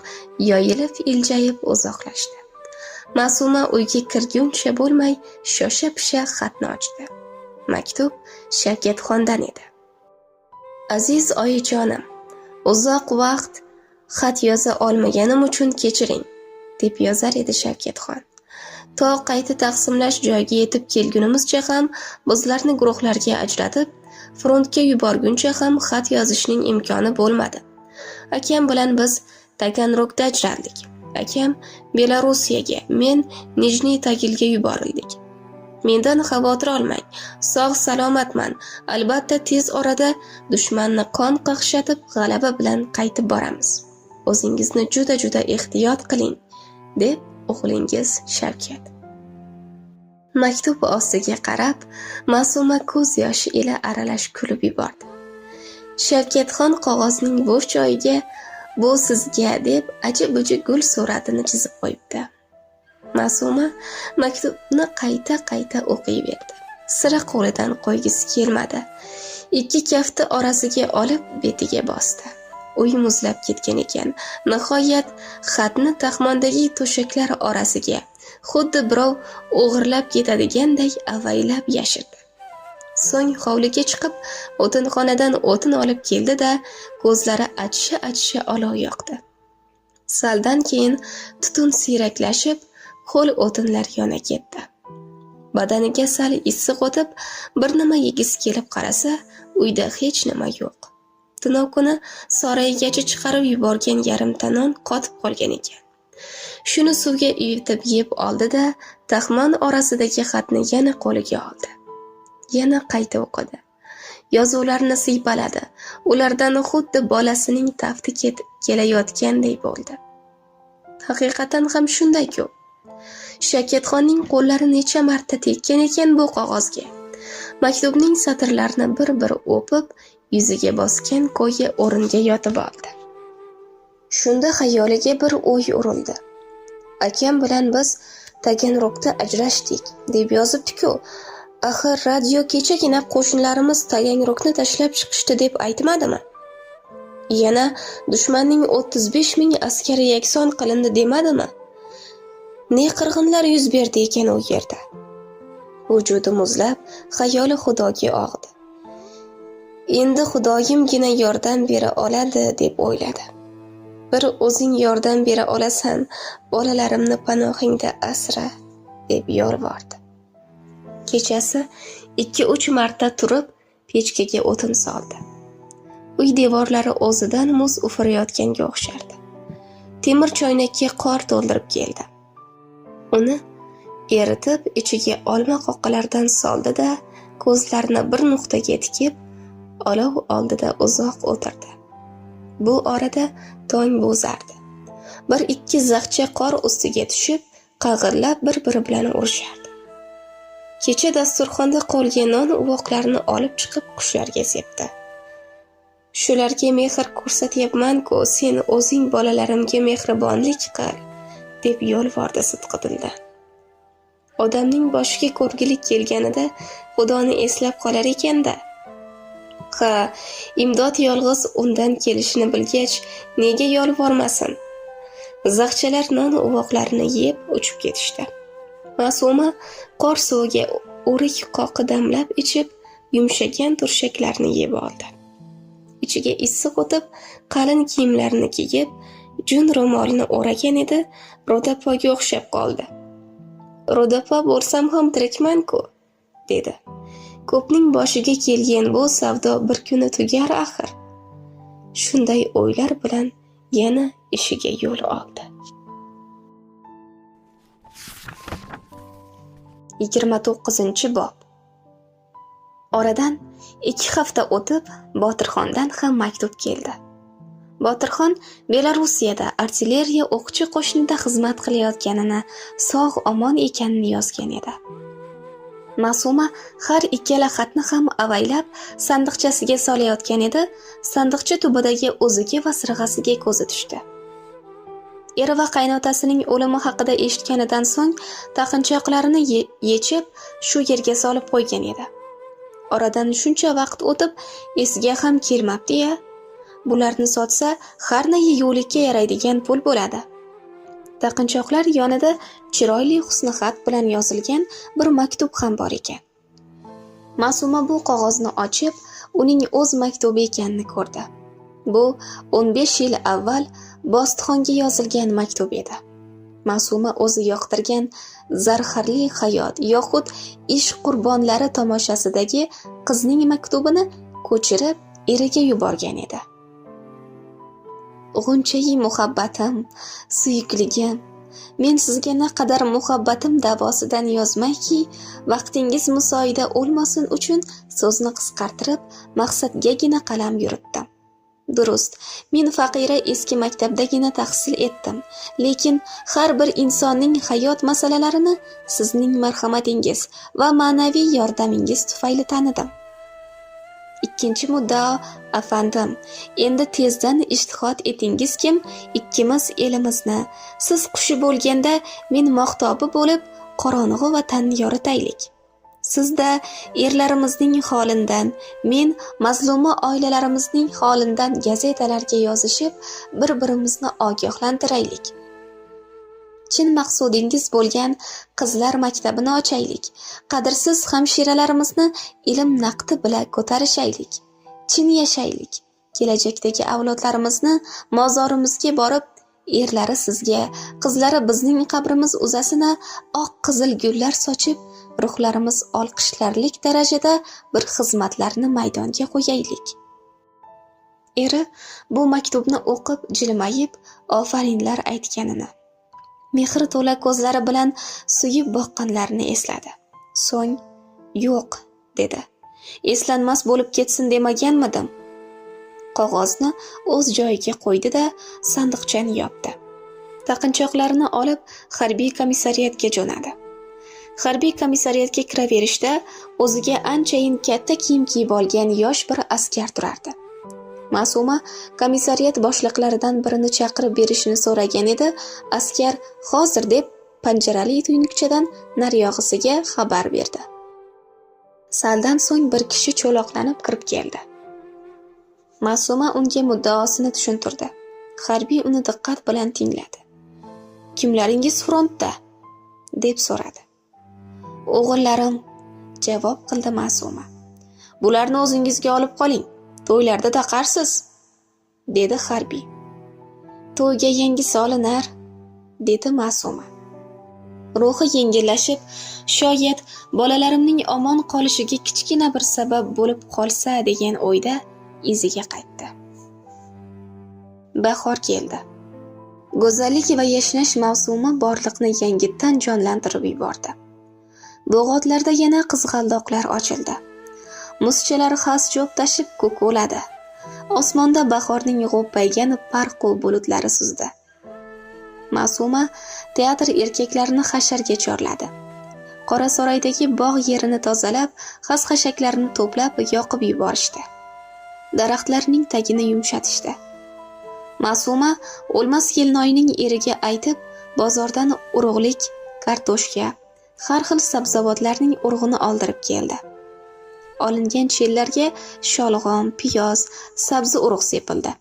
yoyilib iljayib uzoqlashdi. Ma'suma uyga kirguncha bo'lmay shosha-pisha xatni ochdi. Maktub Shavkatxondan edi. "Aziz oyijonim, uzoq vaqt xat yoza olmaganim uchun kechiring", deb yozar edi Shavkatxon. "To qayta taqsimlash joyiga yetib kelgunimizcha ham bizlarni guruhlarga ajratib, frontga yuborguncha ham xat yozishning imkoni bo'lmadi. Akam bilan biz Taganrogda ajraldik. Akam Belorussiyaga, men Nijniy Tagilga yuborildik. Mendan xavotir olmang, sog' salomatman. Albatta tez orada dushmanni qon qaqshatib g'alaba bilan qaytib boramiz. O'zingizni juda ehtiyot qiling", deb o'g'lingiz Shavkat. Maktub ostiga qarab, Ma'suma ko'z yoshi ila aralash kulib yubordi. Shavkatxon qog'ozning bo'sh joyiga "Bu sizga" deb aji-buji gul suratini chizib qo'yibdi. Ma'suma maktubni qayta o'qiyverdi. Sira qo'lidan qo'ygisi kelmadi. 2 kafti orasiga olib betiga bosdi. Uy muzlab ketgan ekan. Nihoyat xatni taxmondagi to'shaklar orasiga, xuddi birov o'g'irlab ketadiganday avaylab yashirdi. So'ng hovliga chiqib, o'tinxonadan o'tin olib keldi-da, ko'zlari achishi olov yoqdi. Saldan keyin tutun siyraklashib, ho'l o'tinlar yona ketdi. Badaniga sal issiq o'tib, bir nima yegisi kelib qarasa, uyda hech nima yo'q. Tunov kuni saroygacha chiqarib yuborgan yarimta non qotib qolgan ekan. Shuni suvga uyutib yeb oldi-da, taxmon orasidagi xatni yana qo'liga oldi. Yana qayta o'qidi. Yozuvlarni siypaladi. Ulardan xuddi bolasining tafti kelayotganday bo'ldi. Haqiqatan ham shunday-ku. Shavkatxonning qo'llari necha marta tekkan ekan bu qog'ozga. Maktubning satrlarini bir-bir o'pib, yuziga bosgan ko'yi o'ringa yotib oldi. Shunda xayoliga bir o'y urildi. Akam bilan biz Taganrogda ajrashdik deb yozibdi-ku. Axir radio kechagina qo'shinlarimiz Taganrogni tashlab chiqishdi deb aytmadimi? Yana dushmanning 35 ming askari yakson qilindi demadimi? Ne qirg'inlar yuz berdi ekan u yerda. Vujudi muzlab, xayoli xudoga og'di. Endi Xudoyimgina yordam bera oladi deb o'yladi. Bir o'zing yordam bera olasan, bolalarimni panohingda asra deb yolvordi. Kechasi 2-3 marta turib pechkaga o'tin soldi. Uy devorlari o'zidan muz ufurayotganga o'xshardi. Temir choynakka qor to'ldirib keldi. Uni eritib ichiga olma qoqalardan soldi-da, ko'zlarini bir nuqtaga tikib, olov oldida uzoq o'tirdi. Bu orada tong bo'zardi. 1-2 zag'cha qor ustiga tushib, qag'irlab bir-biri bilan urishardi. Kecha dasturxonda qolgan non uvoqlarini olib chiqib qushlarga sepdi. Shularga mehr ko'rsatyapman-ku, sen o'zing bolalarimga mehribonlik qil, deb yolvordi sidqidildan. Odamning boshiga ko'rgilik kelganida Xudoni eslab qolar ekanda. Ha, imdod yolg'iz undan kelishini bilgach, nega yolvormasin? Zag'chalar non uvoqlarini yeb uchib ketishdi. Ma'suma qor suviga o'rik qoqi damlab ichib, yumshagan turshaklarni yeb oldi. Ichiga issiq o'tib, qalin kiyimlarini kiyib, jun ro'molini o'ragan edi, Ro'dapoga o'xshab qoldi. Ro'dapo bo'lsam ham tirikman-ku, dedi. Ko'pning boshiga kelgan bu savdo bir kuni tugar axir. Shunday o'ylar bilan yana ishiga yo'l oldi. 29-bob. Oradan 2 hafta o'tib, Botirxondan ham maktub keldi. Botirxon Belarusiyada artilleriya o'qchi qo'shinida xizmat qilayotganini, sog'-omon ekanini yozgan edi. Ma'suma har ikkala xatni ham avaylab sandiqchasiga solayotgan edi, sandiqcha tubidagi o'ziga va sirg'asiga ko'zi tushdi. Eri va qaynotasining o'limi haqida eshitganidan so'ng taqinchoqlarini yechib shu yerga solib qo'ygan edi. Oradan shuncha vaqt o'tib, esiga ham kelmabdi-ya. Bularni sotsa, har nayi yo'likka yaraydigan pul bo'ladi. Taqinchoqlar yonida chiroyli husnixat bilan yozilgan bir maktub ham bor ekan. Ma'suma bu qog'ozni ochib, uning o'z maktubi ekanini ko'rdi. Bu 15 yil avval Bostixonga yozilgan maktub edi. Ma'suma o'zi yoqtirgan zarharli hayot yoxud ish qurbonlari tomoshasidagi qizning maktubini ko'chirib eriga yuborgan edi. G'unchayi muhabbatim, suyukligim, men sizga naqadar muhabbatim davosidan yozmayki, vaqtingiz musoyida o'lmasin uchun so'zni qisqartirib, maqsadgagina qalam yuritdim. Durust, men faqira eski maktabdagina tahsil etdim, lekin har bir insonning hayot masalalarini sizning marhamatingiz va ma'naviy yordamingiz tufayli tanidim. Ikkinchi muddao, afandim, endi tezdan ijtihod etingiz kim, ikkimiz elimizni, siz qushi bo'lganda men mahtobi bo'lib, qorong'u vatanni yoritaylik. Sizda erlarimizning holidan, men mazluma oilalarimizning holidan gazetalarga yozishib, bir-birimizni ogohlantiraylik. Chin maqsudingiz bo'lgan qizlar maktabini ochaylik. Qadrsiz hamshiralarimizni ilm naqdi bilan ko'tarishaylik. Chin yashaylik. Kelajakdagi avlodlarimizni mozorimizga borib, erlari sizga, qizlari bizning qabrimiz uzasini oq qizil gullar sochib, ruhlarimiz olqishlarlik darajada bir xizmatlarni maydonga qo'yaylik. Eri bu maktubni o'qib, jilmayib, ofarinlar aytganini, mehr to'la ko'zlari bilan suyib boqqanlarini esladi. So'ng, "Yo'q", dedi. "Eslanmas bo'lib ketsin demaganmidim?" Qog'ozni o'z joyiga qo'ydi-da, sandiqchani yopdi. Taqinchoqlarini olib, harbiy komissariyatga jo'nadi. Harbiy komissariyatga kiraverishda o'ziga anchayin katta kiyim kiyib olgan yosh bir askar turardi. Ma'suma komissariyat boshliqlaridan birini chaqirib berishini so'ragan edi, askar hozir deb panjarali tuynukchadan nariyog'isiga xabar berdi. Saldan so'ng bir kishi cho'loqlanib kirib keldi. Ma'suma unga muddaosini tushuntirdi. Harbiy uni diqqat bilan tingladi. "Kimlaringiz frontda?" deb so'radi. "O'g'illarim", javob qildi Ma'suma. "Bularni o'zingizga olib qoling", To'ylarda taqarsiz, dedi harbiy. To'yga yangi solinar, dedi Ma'suma. Ruhi yengillashib, shoyat bolalarimning omon qolishiga kichkina bir sabab bo'lib qolsa degan o'yda iziga qaytdi. Bahor keldi. Go'zallik va yashnash mavsumi borliqni yangitdan jonlantirib yubordi. Bo'g'otlarda yana qizg'aldoqlar ochildi. Musichalar xas-cho'p tashib ko'koladi. Osmonda bahorning g'o'ppaygan parqu bulutlari suzdi. Ma'suma teatr erkaklarini hasharga chorladi. Qorasaroydagi bog' yerini tozalab, xas-xashaklarini to'plab yoqib yuborishdi. Daraxtlarning tagini yumshatishdi. Ma'suma o'lmas kelinoyining eriga aytib, bozordan urug'lik, kartoshka, har xil sabzavotlarning urug'ini oldirib keldi. Olingan chellarga sholg'om, piyoz, sabzi urug' sepildi.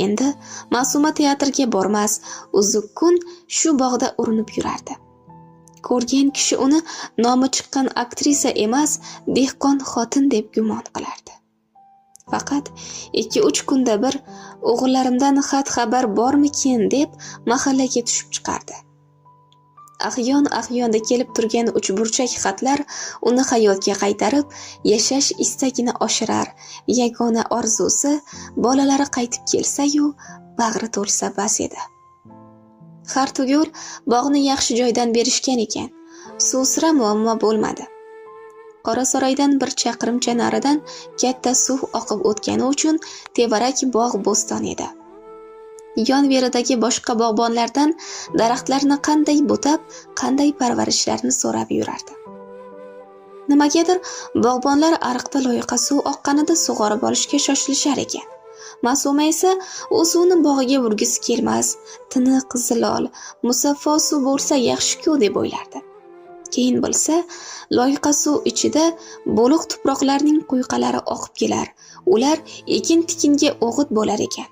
Endi Ma'suma teatrga bormas, uzuq kun shu bog'da urinib yurardi. Ko'rgan kishi uni nomi chiqqan aktrisa emas, dehqon xotin deb gumon qilardi. Faqat 2-3 kunda bir o'g'illarimdan xat xabar bormikin deb mahallaga tushib chiqardi. Ahyon-ahyonda kelib turgan uchburchak xatlar uni hayotga qaytarib, yashash istagini oshirar. Yagona orzusi bolalari qaytib kelsa-yu, bag'ri to'lsa bas edi. Har tugul bog'ni yaxshi joydan berishgan ekan. Suvsira muammo bo'lmadi. Qorasaroydan bir chaqirimcha naridan katta suv oqib o'tgani uchun tevarak bog' bo'ston edi. Yon-veridagi boshqa bog'bonlardan daraxtlarni qanday bo'tab, qanday parvarishlarni so'rab yurardi. Nimagadir bog'bonlar ariqda loyqa suv oqqanida sug'orib olishga shoshilishar ekan. Ma'suma esa u suvni bog'iga urgisi kelmas, tiniq, zilol, musaffo suv bo'lsa yaxshi-ku deb o'ylardi. Keyin bilsa, loyqa suv ichida bo'liq tuproqlarning quyqalari oqib kelar, ular ekin-tikinga o'g'it bo'lar ekan.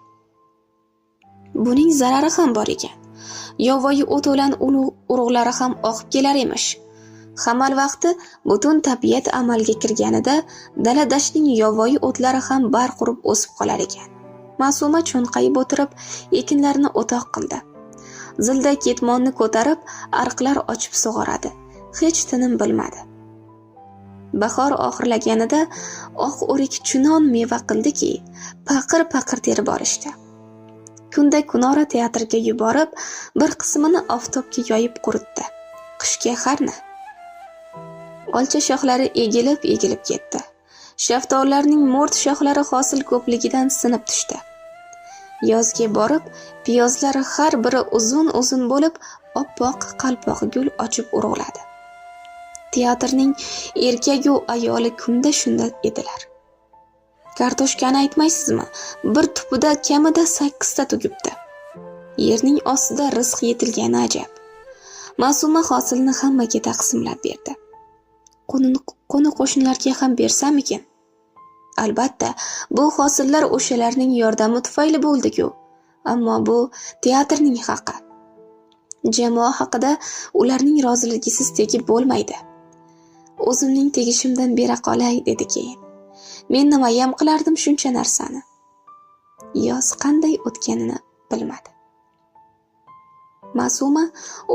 Buning zarari ham bor ekan. Yovvoyi o't o'lan urug'lari ham oqib kelar emish. Hamal vaqti butun tabiat amalga kirganida dala-dashtning yovvoyi o'tlari ham barq urib o'sib qolar ekan. Ma'suma cho'nqayib o'tirib, ekinlarni o'toq qildi. Zilda ketmonni ko'tarib, ariqlar ochib sug'oradi. Hech tinim bilmadi. Bahor oxirlaganida oq o'rik chunon meva qildiki, paqir-paqir terib olishdi. Kunda kunora teatrga yuborib, bir qismini oftobga yoyib quritdi. Qishga harna. Olcha shoxlari egilib ketdi. Shaftollarning mo'rt shoxlari hosil ko'pligidan sinib tushdi. Yozga borib, piyozlari har biri uzun-uzun bo'lib, oppoq qalpoq gul ochib urug'ladi. Teatrning erkagu ayoli kunda shunda edilar. Kartoshkani aytmaysizmi? Bir tupida kamida 8 ta tugibdi. Yerning ostida rizq yetilgani ajab. Ma'suma hosilni hammaga taqsimlab berdi. Qo'ni-qo'shnilarga ham bersamikin? Albatta, bu hosillar o'shalarning yordami tufayli bo'ldi-ku. Ammo bu teatrning haqqi. Jamoa haqida ularning roziligisiz tegib bo'lmaydi. O'zimning tegishimdan bera qolay dedi keyin. Men nimayam qilardim shuncha narsani. Yoz qanday o'tganini bilmadi. Ma'suma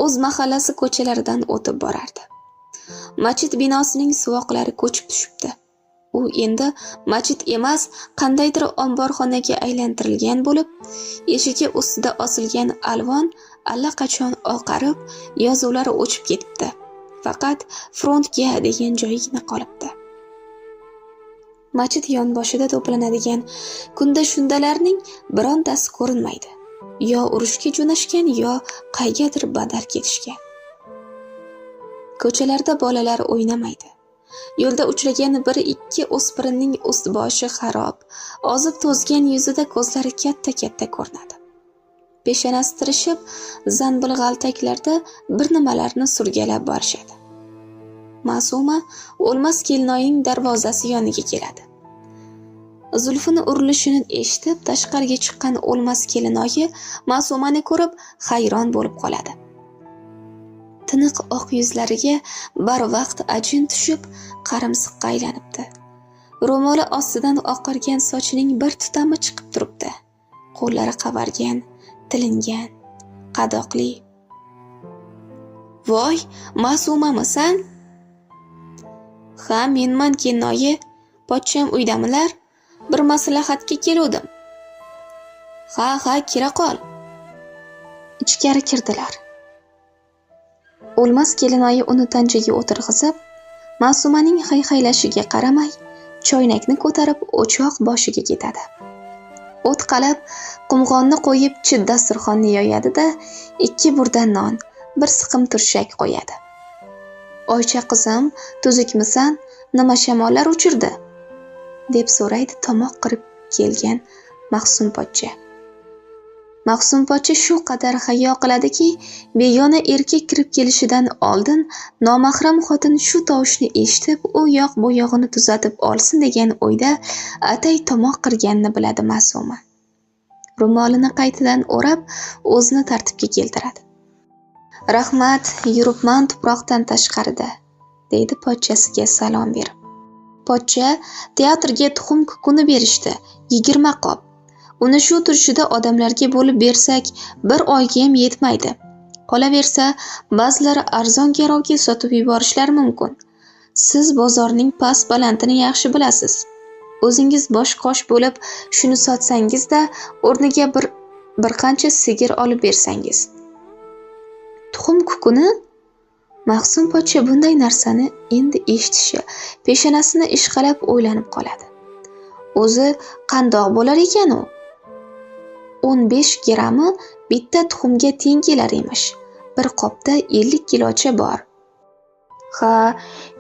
o'z mahallasi ko'chalaridan o'tib borardi. Masjid binosining suvoqlari ko'chib tushibdi. U endi masjid emas, qandaydir omborxonaga aylantirilgan bo'lib, eshigi ustida osilgan alvon allaqachon oqarib, yozuvlari o'chib ketibdi. Faqat frontga degan joyigina qolibdi. Masjid yonboshida to'planadigan kunda shundalarning birontasi ko'rinmaydi. Yo urushga jo'nashgan, yo qaygadir badal ketishgan. Ko'chalarda bolalar o'ynamaydi. Yo'lda uchragan 1-2 o'spirinning ust-boshi xarob, ozib to'zgan yuzida ko'zlari katta-katta ko'rinadi. Peshonasi tirishib, zanbil g'altaklarda bir nimalarni surgalab borishadi. Ma'suma o'lmas kelinoyining darvozasi yoniga keladi. Zulfini urilishini eshitib, tashqariga chiqqan o'lmas kelinoyi Ma'sumani ko'rib hayron bo'lib qoladi. Tiniq oq yuzlariga barvaqt ajin tushib, qarimsiqqa aylanibdi. Ro'moli ostidan oqargan sochining bir tutami chiqib turibdi. Qo'llari qavargan, tilingan, qadoqli. Voy, Ma'sumamisan? Ha, menman Kennoyi. Pochcham uydamilar? Bir maslahatga keluvdim. Ha, kira qol. Ichkari kirdilar. O'lmas Kelinoyi uni tanchaga o'tirg'izib, Ma'sumaning hayhaylashiga qaramay, choynakni ko'tarib o'choq boshiga ketadi. O't qalab, qumg'onni qo'yib chit dasturxonni yoyadi-da, 2 burda non, bir siqim turshak qo'yadi. Oycha qizim, tuzukmisan? Nima shamollar uchirdi? deb so'raydi tomoq qirib kelgan Mahsum pochcha. Mahsum pochcha shu qadar hayo qiladiki, begona erkak kirib kelishidan oldin nomahram xotin shu tovushni eshitib, u yoq bu yog'ini tuzatib olsin degan o'yda atay tomoq qirganini biladi Ma'suma. Ro'molini qaytadan o'rab, o'zini tartibga keltiradi. Rahmat, yuribman tuproqdan tashqarida, deydi pochchasiga salom berib. Pochcha, teatrga tuxum kukuni berishdi, 20 qop. Uni shu turishida odamlarga bo'lib bersak, bir oyga ham yetmaydi. Qolaversa, ba'zilari arzon garovga sotib yuborishlari mumkin. Siz bozorning past-balandini yaxshi bilasiz. O'zingiz bosh-qosh bo'lib, shuni sotsangiz-da, o'rniga bir qancha sigir olib bersangiz. Tuxum kukuni? Mahsum pochcha bunday narsani endi eshitishi, peshonasini ishqalab o'ylanib qoladi. O'zi qandoq bo'lar ekan u? 15 grammi bitta tuxumga teng kelar emish. Bir qopda 50 kilocha bor. Ha,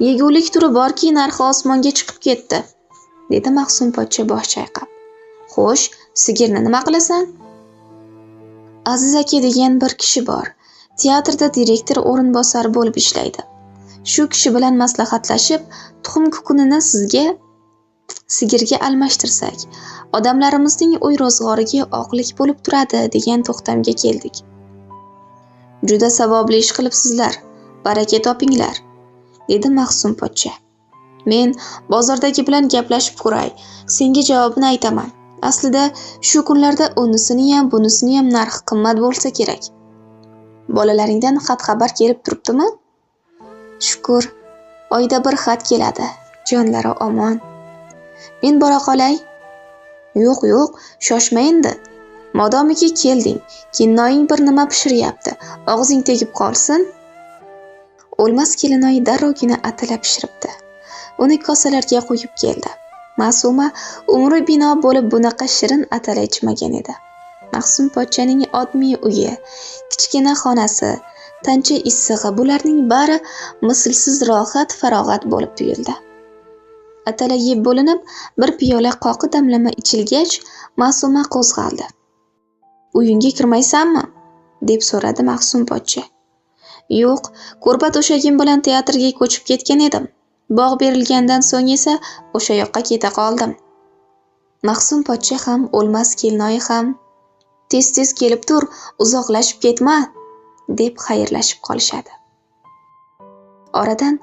yegulik turi borki, narxi osmonga chiqib ketdi, dedi Mahsum pochcha bosh chayqab. Xo'sh, sigirni nima qilasan? Aziz aka degan bir kishi bor. Teatrda direktor o'rinbosari bo'lib ishlaydi. Shu kishi bilan maslahatlashib, tuxum kukunini sigirga almashtirsak, odamlarimizning uy ro'zg'origa oqlik bo'lib turadi degan to'xtamga keldik. Juda savobli ish qilibsizlar, baraka topinglar, dedi Mahsum pochcha. Men bozordagi bilan gaplashib ko'ray, senga javobini aytaman. Aslida shu kunlarda unisini ham, bunisini ham narxi qimmat bo'lsa kerak. Bolalaringdan xat-xabar kelib turibdimi? Shukr, oyda bir xat keladi. Jonlari omon. Men bora qolay? Yo'q, shoshma endi. Modomiki kelding, Kennoying bir nima pishiryapti. Og'zing tegib qolsin. O'lmas Kelinoyi darrovgina atalab pishiribdi. Uni kosalarga qo'yib keldi. Ma'suma umri bino bo'lib bunaqa shirin atala ichmagan edi. Mahsum pochchaning odmiy uyi, kichkina xonasi, tancha issig'i, bularning bari mislsiz rohat, farog'at bo'lib tuyuldi. Atala yeb bo'linib, bir piyola qoqi damlama ichilgach, Ma'suma qo'zg'aldi. Uyingga kirmaysanmi? deb so'radi Mahsum pochcha. Yo'q, ko'rpa to'shagim bilan teatrga ko'chib ketgan edim. Bog' berilgandan so'ng esa o'sha yoqqa keta qoldim. Mahsum pochcha ham, O'lmas Kelinoyi ham tez kelib tur, uzoqlashib ketma, deb xayrlashib qolishadi. Oradan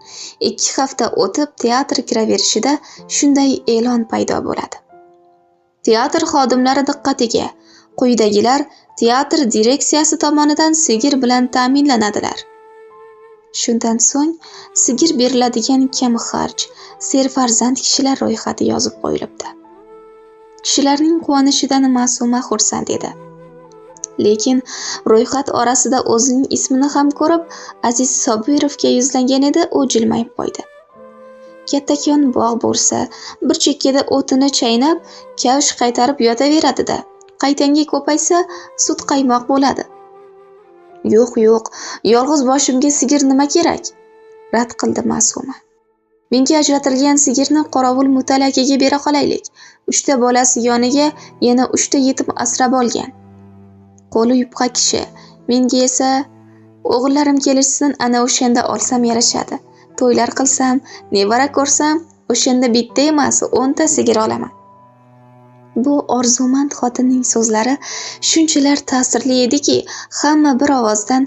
2 hafta o'tib teatr kiraverishida shunday e'lon paydo bo'ladi. Teatr xodimlari diqqatiga, quyidagilar teatr direksiyasi tomonidan sigir bilan ta'minlanadilar. Shundan so'ng sigir beriladigan kamxarj, serfarzand kishilar ro'yxati yozib qo'yilibdi. Kishilarning quvonishidan Ma'suma xursand edi. Lekin ro'yxat orasida o'zining ismini ham ko'rib, Aziz Sobirovga yuzlangan edi, u jilmayib qo'ydi. Kattakon bog' bo'lsa, bir chekkada o'tini chaynab, kavsh qaytarib yotaveradi-da, qaytanga ko'paysa, sut qaymoq bo'ladi. Yo'q, yolg'iz boshimga sigir nima kerak? Rad qildi Ma'suma. Menga ajratilgan sigirni qorovul Mutal akaga bera qolaylik. 3 ta bolasi yoniga yana 3 ta yetim asrab olgan. Qo'li yupqa kishi. Menga esa o'g'illarim kelishsin, ana o'shanda olsam yarashadi. To'ylar qilsam, nevara ko'rsam, o'shanda bitta emas, 10 ta sigir olaman. Bu orzumand xotinning so'zlari shunchalar ta'sirli ediki, hamma bir ovozdan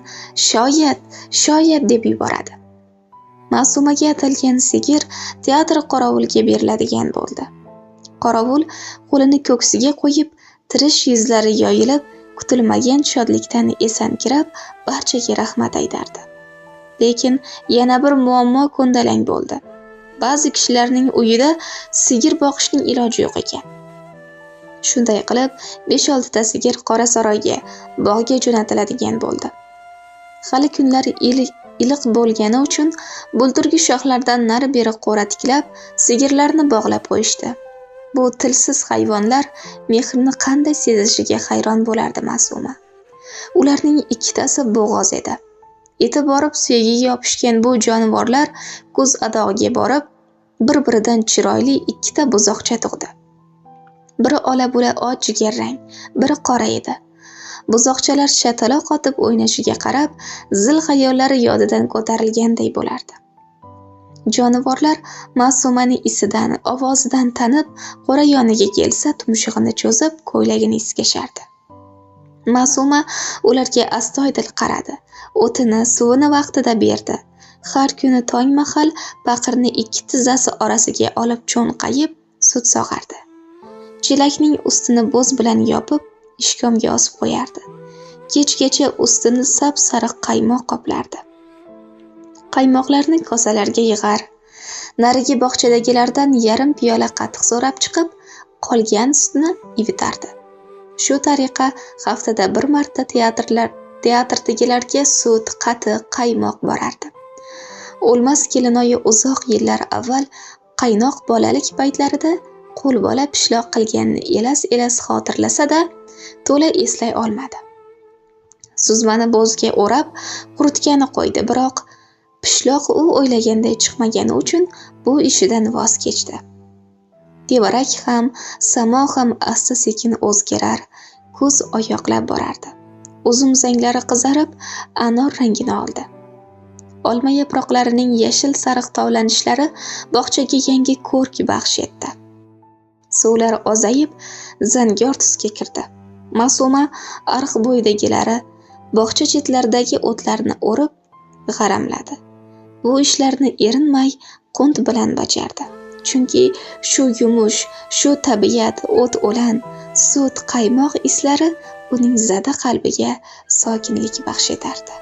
shoyat deb yuboradi. Ma'sumaga atalgan sigir teatr qorovuliga beriladigan bo'ldi. Qorovul qo'lini ko'ksiga qo'yib, tirish yuzlari yoyilib, kutilmagan shodlikdan esankirab, barchaga rahmat aytardi. Lekin yana bir muammo ko'ndalang bo'ldi. Ba'zi kishilarning uyida sigir boqishning iloji yo'q ekan. Shunday qilib, 5-6 ta sigir Qorasaroyga, bog'ga jo'natiladigan bo'ldi. Hali kunlar iliq bo'lgani uchun bulturgi shoxlardan nari-beri qo'ra tiklab, sigirlarni bog'lab qo'yishdi. Bu tilsiz hayvonlar mehrni qanday sezishiga hayron bo'lardi Ma'suma. Ularning ikkitasi bo'g'oz edi. Eti borib suyagiga yopishgan bu jonivorlar ko'z adog'iga borib, bir-biridan chiroyli 2 ta buzoqcha tug'di. Biri ola-bula och jigarrang, biri qora edi. Buzoqchalar shataloq otib o'ynashiga qarab, zil xayollari yodidan ko'tarilganday bo'lardi. Jonivorlar Ma'sumani isidan, ovozidan tanib, qo'ra yoniga kelsa, tumshug'ini cho'zib, ko'ylagini iskashardi. Ma'suma ularga astoydil qaradi. O'tini, suvini vaqtida berdi. Har kuni tong mahal paqirni 2 tizzasi orasiga olib cho'nqayib, sut sog'ardi. Chelakning ustini bo'z bilan yopib, ishkomga osib qo'yardi. Kechgacha ustini sap-sariq qaymoq qoplardi. Qaymoqlarni kosalarga yig'ar, narigi bog'chadagilardan yarim piyola qatiq so'rab chiqib, qolgan sutni ivitardi. Shu tariqa haftada bir marta teatrdagilarga sut, qatiq, qaymoq borardi. O'lmas kelinoyi uzoq yillar avval qaynoq bolalik paytlarida qo'lbola pishloq qilganini elas-elas xotirlasa-da, to'la eslay olmadi. Suzmani bo'zga o'rab, quritgani qo'ydi, biroq pishloq u o'ylaganday chiqmagani uchun bu ishidan voz kechdi. Tevarak ham, samo ham asta-sekin o'zgarar, ko'z oyoqlab borardi. Uzum zanglari qizarib, anor rangini oldi. Olma yaproqlarining yashil-sariq tovlanishlari bog'chaga yangi ko'rk baxsh etdi. Suvlar ozayib, zangor tusga kirdi. Ma'suma ariq bo'yidagilari, bog'cha chetlaridagi o'tlarni o'rib, g'aramladi. Bu ishlarni erinmay, qunt bilan bajardi. Chunki shu yumush, shu tabiat, o't-o'lan, sut, qaymoq islari uning zada qalbiga sokinlik baxsh etardi.